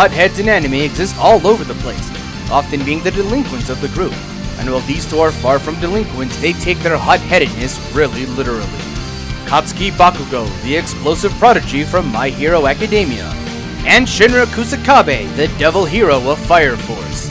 hotheads in anime exist all over the place, often being the delinquents of the group. And while these two are far from delinquents, they take their hot-headedness really literally. Katsuki Bakugo, the explosive prodigy from My Hero Academia, and Shinra Kusakabe, the devil hero of Fire Force.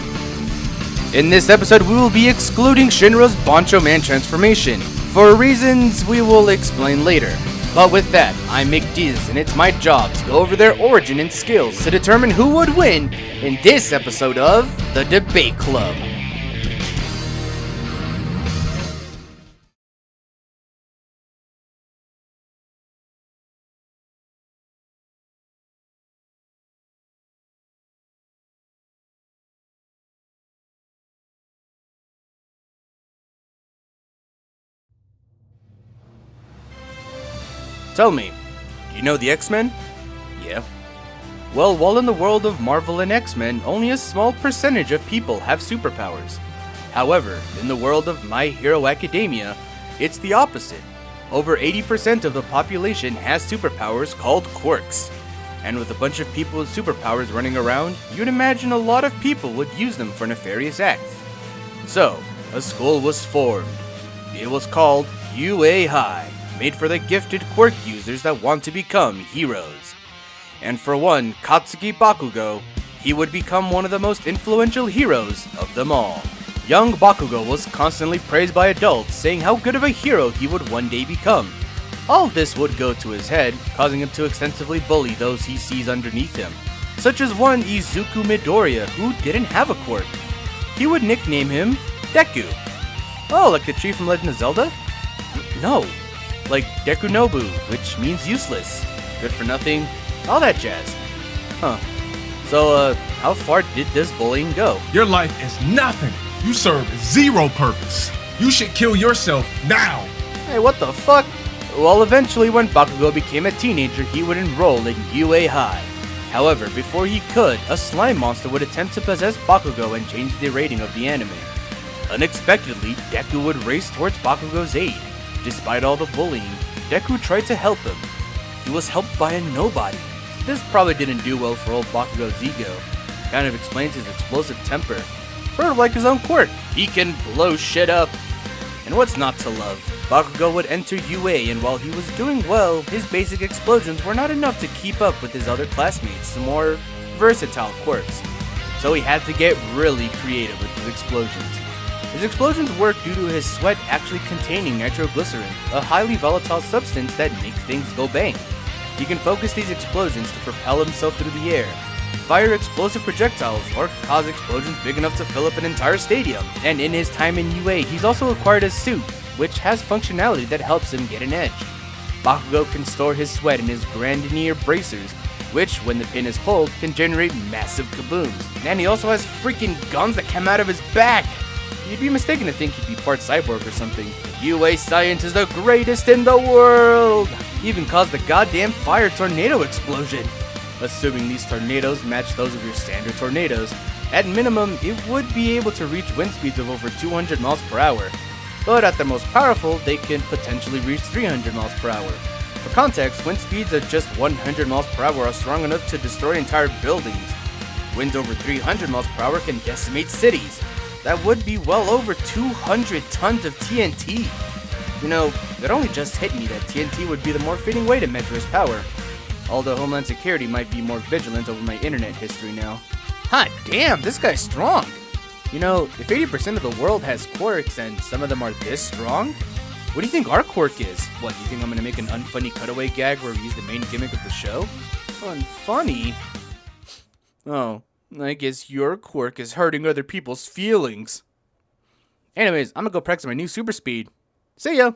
In this episode, we will be excluding Shinra's Bancho Man transformation, for reasons we will explain later. But with that, I'm McDiz, and it's my job to go over their origin and skills to determine who would win in this episode of The Debate Club. Tell me, you know the X-Men? Yeah. Well, while in the world of Marvel and X-Men, only a small percentage of people have superpowers. However, in the world of My Hero Academia, it's the opposite. Over 80% of the population has superpowers called quirks. And with a bunch of people with superpowers running around, you'd imagine a lot of people would use them for nefarious acts. So, a school was formed. It was called UA High, made for the gifted quirk users that want to become heroes. And for one, Katsuki Bakugo, he would become one of the most influential heroes of them all. Young Bakugo was constantly praised by adults, saying how good of a hero he would one day become. All this would go to his head, causing him to extensively bully those he sees underneath him, such as one Izuku Midoriya who didn't have a quirk. He would nickname him Deku. Oh, like the tree from Legend of Zelda? No. Like Deku Nobu, which means useless, good for nothing, all that jazz. Huh. So, how far did this bullying go? Your life is nothing. You serve zero purpose. You should kill yourself now. Hey, what the fuck? Well, eventually when Bakugo became a teenager, he would enroll in UA High. However, before he could, a slime monster would attempt to possess Bakugo and change the rating of the anime. Unexpectedly, Deku would race towards Bakugo's aid. Despite all the bullying, Deku tried to help him. He was helped by a nobody. This probably didn't do well for old Bakugo's ego. Kind of explains his explosive temper. Sort of like his own quirk. He can blow shit up. And what's not to love? Bakugo would enter UA, and while he was doing well, his basic explosions were not enough to keep up with his other classmates' more versatile quirks. So he had to get really creative with his explosions. His explosions work due to his sweat actually containing nitroglycerin, a highly volatile substance that makes things go bang. He can focus these explosions to propel himself through the air, fire explosive projectiles, or cause explosions big enough to fill up an entire stadium. And in his time in UA, he's also acquired a suit, which has functionality that helps him get an edge. Bakugo can store his sweat in his grenadier bracers, which, when the pin is pulled, can generate massive kabooms. And he also has freaking guns that come out of his back! You'd be mistaken to think he'd be part cyborg or something. UA science is the greatest in the world! He even caused the goddamn fire tornado explosion. Assuming these tornadoes match those of your standard tornadoes, at minimum, it would be able to reach wind speeds of over 200 miles per hour. But at their most powerful, they can potentially reach 300 miles per hour. For context, wind speeds of just 100 miles per hour are strong enough to destroy entire buildings. Winds over 300 miles per hour can decimate cities. That would be well over 200 tons of TNT. You know, it only just hit me that TNT would be the more fitting way to measure his power. Although Homeland Security might be more vigilant over my internet history now. Hot damn, this guy's strong! You know, if 80% of the world has quirks and some of them are this strong, what do you think our quirk is? What, do you think I'm gonna make an unfunny cutaway gag where we use the main gimmick of the show? Unfunny? Oh. I guess your quirk is hurting other people's feelings. Anyways, I'm gonna go practice my new super speed. See ya!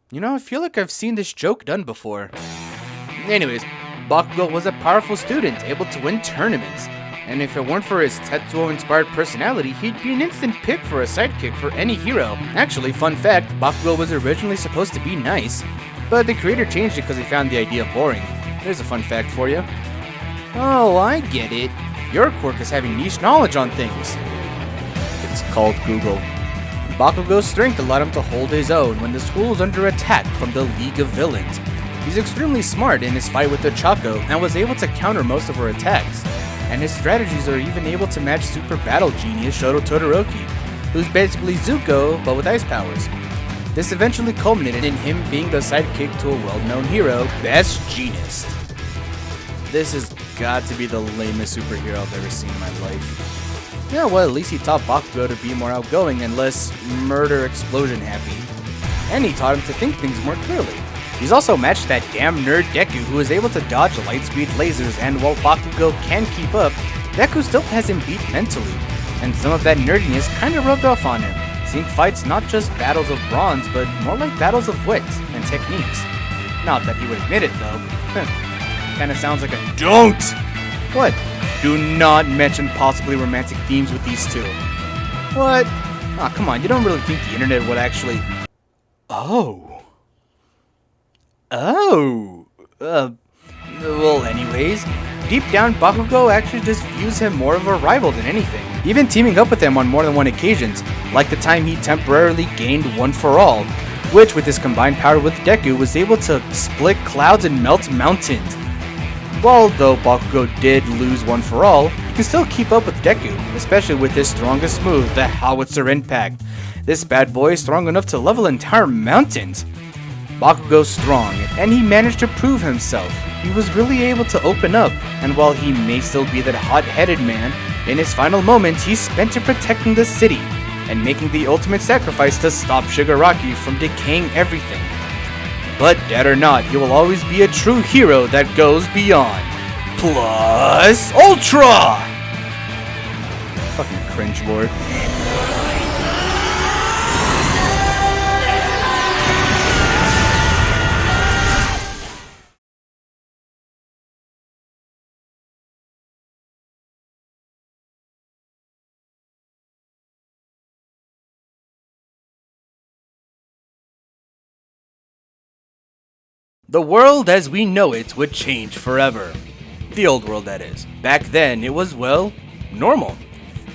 You know, I feel like I've seen this joke done before. Anyways, Bakugo was a powerful student, able to win tournaments. And if it weren't for his Tetsuo-inspired personality, he'd be an instant pick for a sidekick for any hero. Actually, fun fact, Bakugo was originally supposed to be nice, but the creator changed it because he found the idea boring. There's a fun fact for you. Oh, I get it. Your quirk is having niche knowledge on things. It's called Google. Bakugo's strength allowed him to hold his own when the school was under attack from the League of Villains. He's extremely smart in his fight with the Chaco and was able to counter most of her attacks. and his strategies are even able to match super battle genius Shoto Todoroki, who's basically Zuko but with ice powers. This eventually culminated in him being the sidekick to a well-known hero, Best Jeanist. This has got to be the lamest superhero I've ever seen in my life. Yeah, well, at least he taught Bakugo to be more outgoing and less murder explosion happy. And he taught him to think things more clearly. He's also matched that damn nerd Deku, who is able to dodge light speed lasers, and while Bakugo can keep up, Deku still has him beat mentally, and some of that nerdiness kinda rubbed off on him, seeing fights not just battles of bronze, but more like battles of wit and techniques. Not that he would admit it though. Kinda sounds like a don't! What? Do not mention possibly romantic themes with these two. What? Aw, come on, you don't really think the internet would actually... Well, anyways, deep down, Bakugo actually just views him more of a rival than anything, even teaming up with him on more than one occasions, like the time he temporarily gained One For All, which with his combined power with Deku was able to split clouds and melt mountains. While though Bakugo did lose One For All, he can still keep up with Deku, especially with his strongest move, the Howitzer Impact. This bad boy is strong enough to level entire mountains. Bakugo's strong, and he managed to prove himself. He was really able to open up, and while he may still be that hot-headed man, in his final moments he spent it protecting the city, and making the ultimate sacrifice to stop Shigaraki from decaying everything. But dead or not, he will always be a true hero that goes beyond. Plus Ultra! Fucking cringe lord. The world as we know it would change forever. The old world, that is. Back then, it was, well, normal.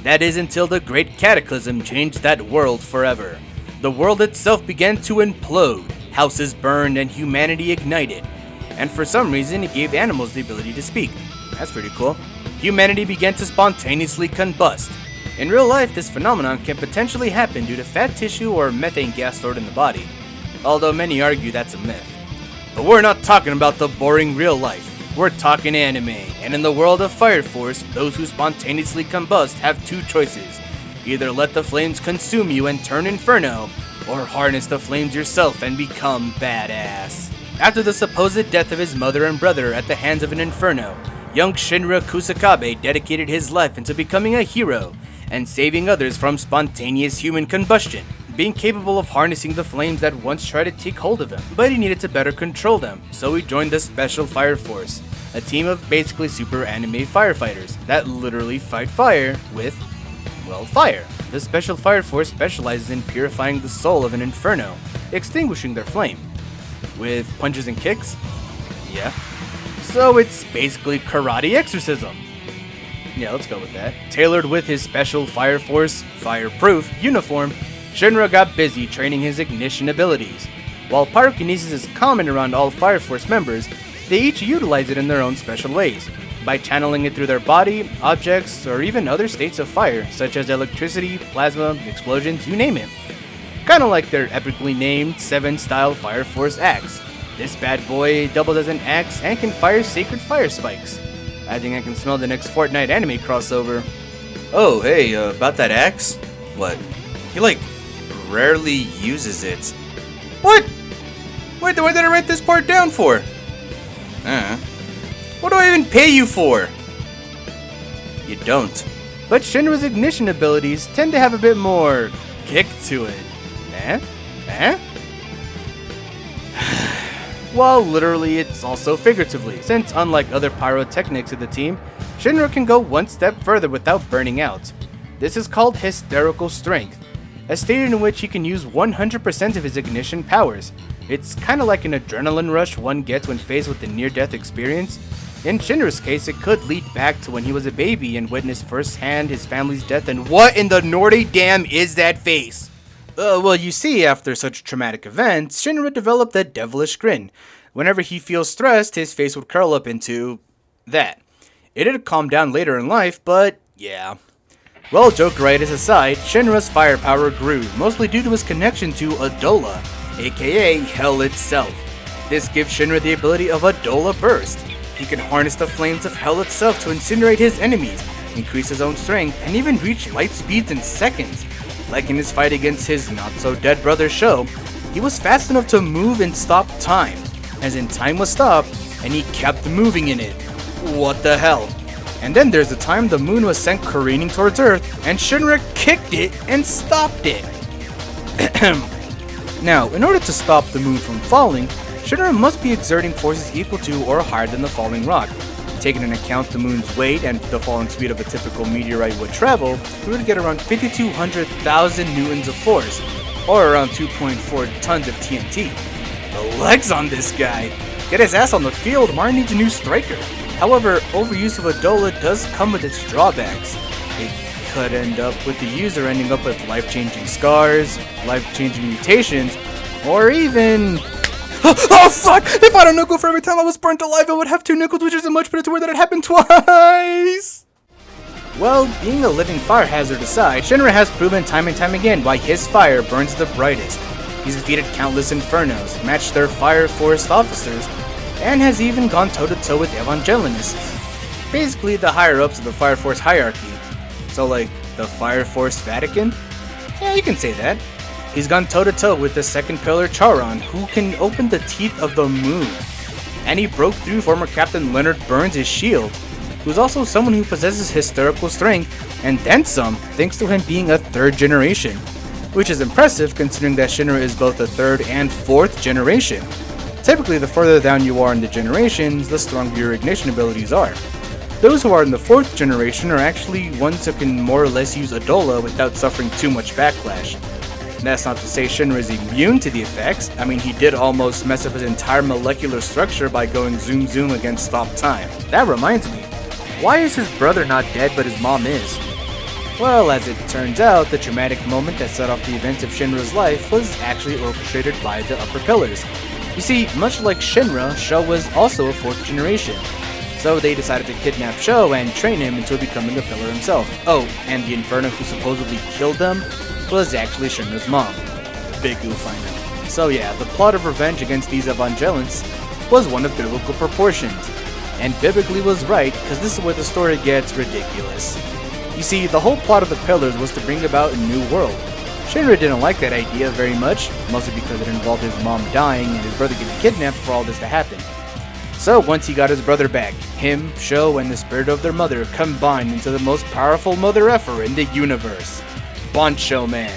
That is until the Great Cataclysm changed that world forever. The world itself began to implode, houses burned, and humanity ignited. And for some reason, it gave animals the ability to speak. That's pretty cool. Humanity began to spontaneously combust. In real life, this phenomenon can potentially happen due to fat tissue or methane gas stored in the body, although many argue that's a myth. But we're not talking about the boring real life. We're talking anime, and in the world of Fire Force, those who spontaneously combust have two choices. Either let the flames consume you and turn inferno, or harness the flames yourself and become badass. After the supposed death of his mother and brother at the hands of an inferno, young Shinra Kusakabe dedicated his life into becoming a hero, and saving others from spontaneous human combustion, being capable of harnessing the flames that once tried to take hold of him, but he needed to better control them, so he joined the Special Fire Force, a team of basically super anime firefighters that literally fight fire with, well, fire. The Special Fire Force specializes in purifying the soul of an inferno, extinguishing their flame. With punches and kicks? Yeah. So it's basically karate exorcism. Yeah, let's go with that. Tailored with his Special Fire Force, fireproof uniform, Shinra got busy training his ignition abilities. While pyrokinesis is common around all Fire Force members, they each utilize it in their own special ways, by channeling it through their body, objects, or even other states of fire, such as electricity, plasma, explosions, you name it. Kinda like their epically named 7-style Fire Force axe. This bad boy doubles as an axe and can fire sacred fire spikes. I think I can smell the next Fortnite anime crossover. Oh, hey, about that axe? What? He, rarely uses it. What? Wait, what did I write this part down for? What do I even pay you for? You don't. But Shinra's ignition abilities tend to have a bit more kick to it. Well, literally, it's also figuratively, since unlike other pyrotechnics of the team, Shinra can go one step further without burning out. This is called hysterical strength, a state in which he can use 100% of his ignition powers. It's kinda like an adrenaline rush one gets when faced with a near-death experience. In Shinra's case, it could lead back to when he was a baby and witnessed firsthand his family's death, and what in the Norte damn is that face? Well, you see, after such traumatic events, Shinra developed a devilish grin. Whenever he feels stressed, his face would curl up into that. It did calm down later in life, but yeah. Well, jokeritis aside, Shinra's firepower grew, mostly due to his connection to Adola, aka Hell itself. This gives Shinra the ability of Adola Burst. He can harness the flames of Hell itself to incinerate his enemies, increase his own strength, and even reach light speeds in seconds. Like in his fight against his not-so-dead brother Sho, he was fast enough to move and stop time, as in time was stopped, and he kept moving in it. What the hell? And then there's the time the moon was sent careening towards Earth, and Shinra kicked it and stopped it. Now, in order to stop the moon from falling, Shinra must be exerting forces equal to or higher than the falling rock. Taking into account the moon's weight and the falling speed of a typical meteorite would travel, we would get around 5,200,000 newtons of force, or around 2.4 tons of TNT. The legs on this guy! Get his ass on the field, Marin needs a new striker. However, overuse of Adola does come with its drawbacks. It could end up with the user ending up with life-changing scars, life-changing mutations, or even... Oh fuck! If I had a nickel for every time I was burnt alive, I would have 2 nickels, which isn't much, but it's weird that it happened twice! Well, being a living fire hazard aside, Shinra has proven time and time again why his fire burns the brightest. He's defeated countless infernos, matched their fire forest officers, and has even gone toe-to-toe with Evangelionists. Basically the higher-ups of the Fire Force hierarchy. So like, the Fire Force Vatican? Yeah, you can say that. He's gone toe-to-toe with the second pillar Charon, who can open the teeth of the moon. And he broke through former Captain Leonard Burns' shield, who's also someone who possesses hysterical strength, and then some, thanks to him being a 3rd generation. Which is impressive considering that Shinra is both a 3rd and 4th generation. Typically, the further down you are in the generations, the stronger your ignition abilities are. Those who are in the 4th generation are actually ones who can more or less use Adola without suffering too much backlash. That's not to say Shinra is immune to the effects. I mean, he did almost mess up his entire molecular structure by going zoom zoom against stop time. That reminds me, why is his brother not dead but his mom is? Well, as it turns out, the traumatic moment that set off the events of Shinra's life was actually orchestrated by the upper pillars. You see, much like Shinra, Sho was also a 4th generation. So they decided to kidnap Sho and train him until becoming a pillar himself. Oh, and the Inferno who supposedly killed them was actually Shinra's mom. Big oof, I know. So yeah, the plot of revenge against these Evangelions was one of biblical proportions. And biblically was right, because this is where the story gets ridiculous. You see, the whole plot of the Pillars was to bring about a new world. Shinra didn't like that idea very much, mostly because it involved his mom dying and his brother getting kidnapped for all this to happen. So once he got his brother back, him, Sho, and the spirit of their mother combined into the most powerful mother effer in the universe. Bancho Man.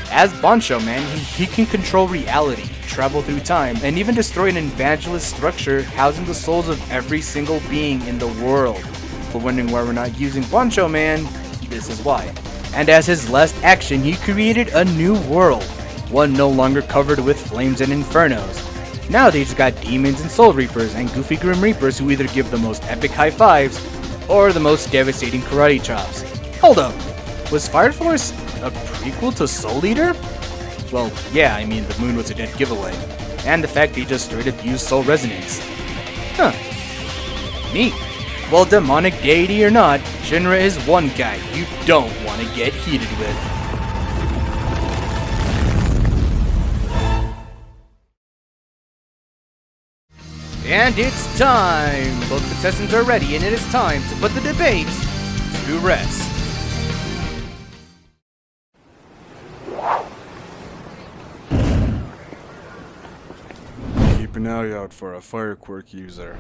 As Bancho Man, he can control reality, travel through time, and even destroy an evangelist structure housing the souls of every single being in the world. For wondering why we're not using Bancho Man, this is why. And as his last action, he created a new world, one no longer covered with flames and infernos. Now they just got demons and soul reapers and goofy grim reapers who either give the most epic high fives or the most devastating karate chops. Hold up, was Fire Force a prequel to Soul Eater? Well, yeah, I mean the moon was a dead giveaway, and the fact they just straight up used soul resonance. Huh. Neat. Well, demonic deity or not, Shinra is one guy you don't want to get heated with. And it's time! Both contestants are ready, and it is time to put the debate to rest. Keep an eye out for a fire quirk user.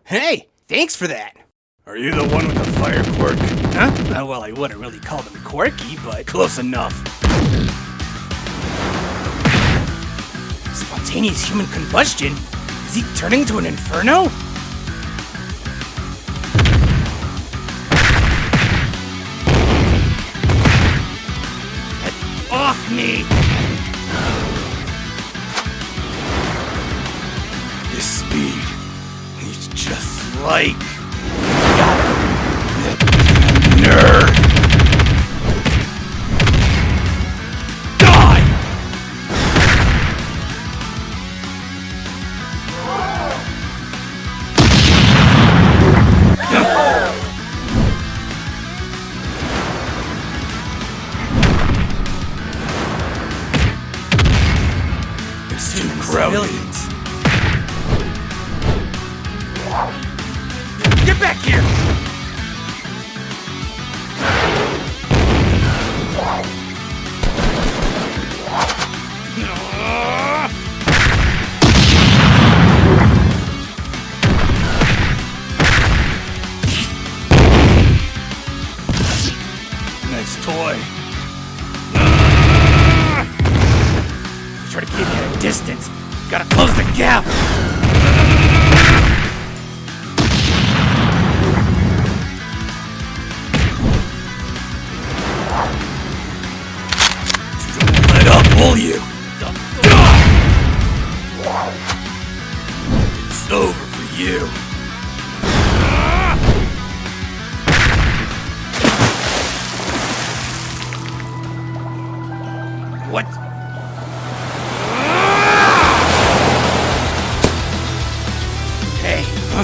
Hey, thanks for that! Are you the one with the fire quirk? Huh? Well, I wouldn't really call them quirky, but close enough. Spontaneous human combustion? Is he turning into an inferno? Get off me! This speed, he's just like... It's too crowded. Get back here! Nice toy. Try to keep you at a distance. Gotta close the gap! Don't let up, will you? It's over for you. What? Hey, huh?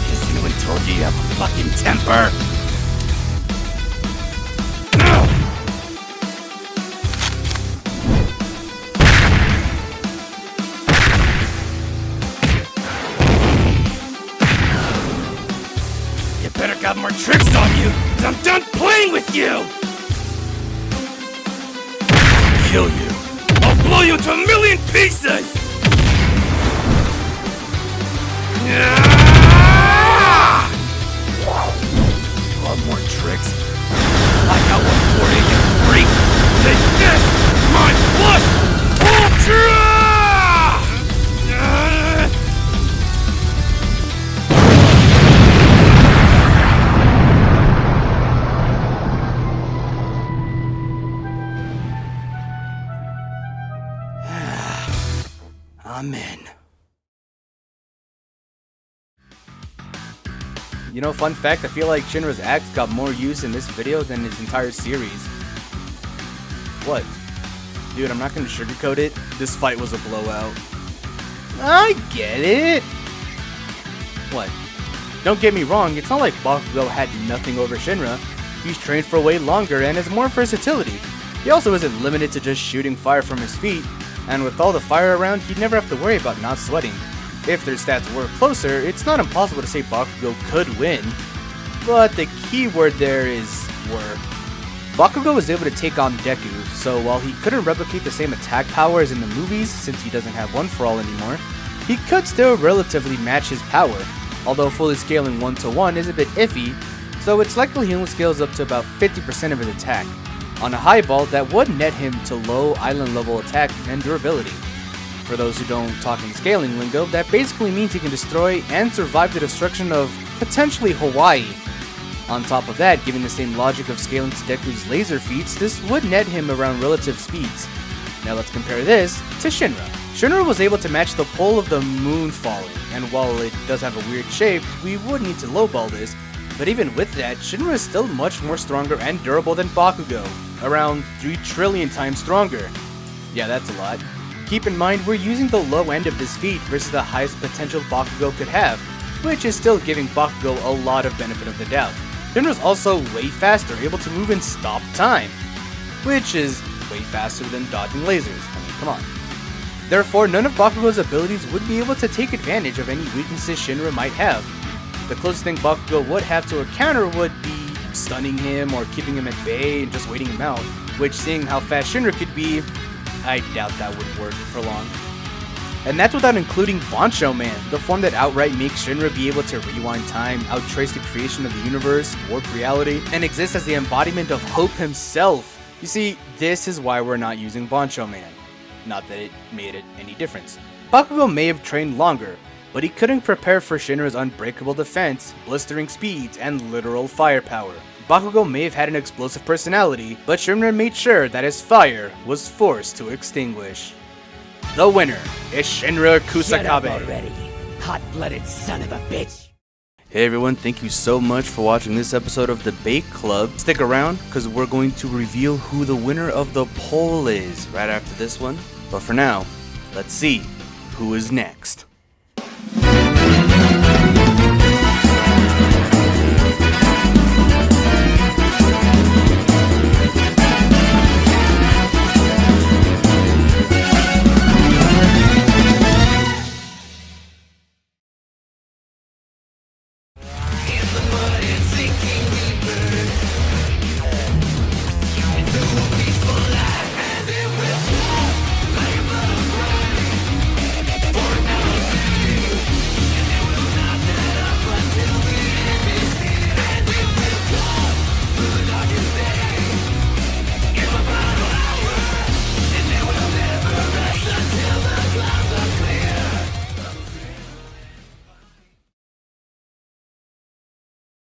Has anyone told you you have a fucking temper? You better got more tricks on you, 'cause I'm done playing with you! Kill you. I'll blow you into a million pieces! You want more tricks? I got one for you, you freak! Take this! My plus ultra! Amen. You know, fun fact, I feel like Shinra's axe got more use in this video than his entire series. What? Dude, I'm not gonna sugarcoat it. This fight was a blowout. I get it! What? Don't get me wrong, it's not like Bakugo had nothing over Shinra. He's trained for way longer and has more versatility. He also isn't limited to just shooting fire from his feet, and with all the fire around, he'd never have to worry about not sweating. If their stats were closer, it's not impossible to say Bakugo could win, but the key word there is were. Bakugo was able to take on Deku, so while he couldn't replicate the same attack power as in the movies since he doesn't have One For All anymore, he could still relatively match his power, although fully scaling 1-to-1 is a bit iffy, so it's likely he only scales up to about 50% of his attack. On a high ball, that would net him to low island level attack and durability. For those who don't talk in scaling lingo, that basically means he can destroy and survive the destruction of potentially Hawaii. On top of that, given the same logic of scaling to Deku's laser feats, this would net him around relative speeds. Now let's compare this to Shinra. Shinra was able to match the pole of the moon falling, and while it does have a weird shape, we would need to lowball this, but even with that, Shinra is still much more stronger and durable than Bakugo, around 3 trillion times stronger. Yeah, that's a lot. Keep in mind, we're using the low end of this feat versus the highest potential Bakugo could have, which is still giving Bakugo a lot of benefit of the doubt. Shinra's also way faster, able to move in stop time, which is way faster than dodging lasers. I mean, come on. Therefore, none of Bakugo's abilities would be able to take advantage of any weaknesses Shinra might have. The closest thing Bakugo would have to a counter would be stunning him or keeping him at bay and just waiting him out, which, seeing how fast Shinra could be, I doubt that would work for long. And that's without including Bancho Man, the form that outright makes Shinra be able to rewind time, outtrace the creation of the universe, warp reality, and exist as the embodiment of Hope himself. You see, this is why we're not using Bancho Man. Not that it made it any difference. Bakugo may have trained longer, but he couldn't prepare for Shinra's unbreakable defense, blistering speeds, and literal firepower. Bakugo may have had an explosive personality, but Shinra made sure that his fire was forced to extinguish. The winner is Shinra Shut up Kusakabe. already, hot-blooded son of a bitch. Hey everyone, thank you so much for watching this episode of Debate Club. Stick around, because we're going to reveal who the winner of the poll is right after this one. But for now, let's see who is next.